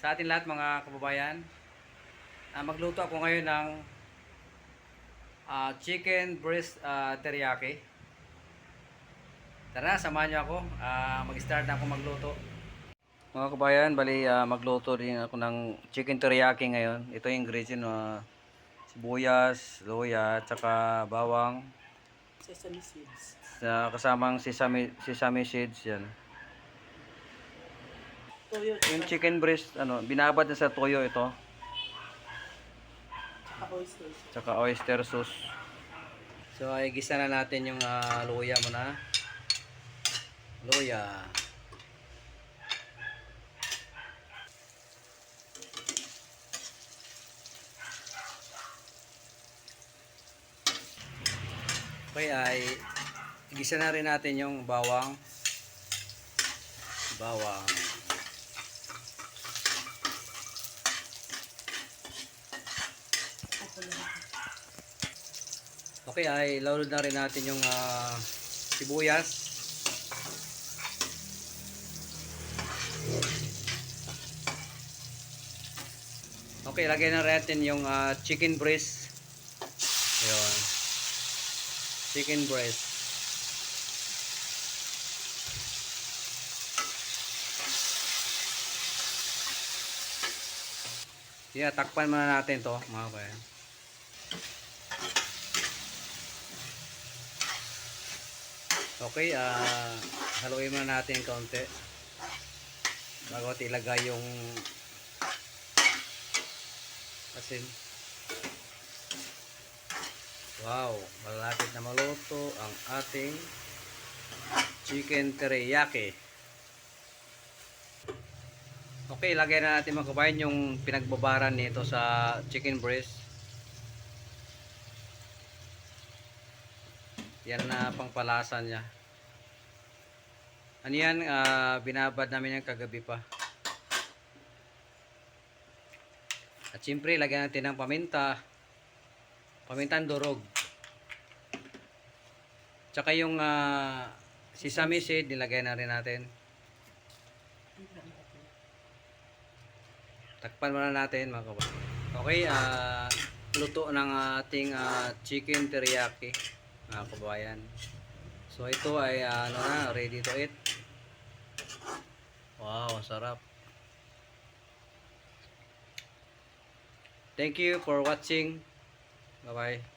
sa atin lahat mga kababayan. Magluto ako ngayon ng chicken breast teriyaki. Tara, samahan niyo ako. Mag-start na ako magluto. Mga kababayan, bali magluto din ako ng chicken teriyaki ngayon. Ito yung ingredient, sibuyas, luya, tsaka bawang, Sesame seeds. kasamang sesame seeds yan. Toyo, Yung chicken breast, binabad na sa toyo ito. tsaka oysters. Tsaka oyster sauce. So ay gisa na natin yung luya muna. Luya. Okay, ay gisa na rin natin yung bawang. Bawang. Okay, ay load na rin natin yung sibuyas. Okay, lagay na natin yung chicken breast. Ayun. Chicken breast. Yeah, takpan muna natin to, mga kabayan. Okay, haluin muna natin kaunti bago ilagay yung asin. Wow, malapit na maluto ang ating chicken teriyaki. Okay, lagay na natin mga kabayan yung pinagbabaran nito sa chicken breast. Yan na pangpalasan niya. Ano yan, binabad namin yan kagabi pa. At siyempre, lagyan natin ng paminta. Pamintang durog. Tsaka yung sesame seed, nilagay na rin natin. Takpan muna natin mga kabayan. Okay, luto ng ating chicken teriyaki mga kabayan. So ito ay ready to eat. Wow, sarap. Thank you for watching. Bye bye.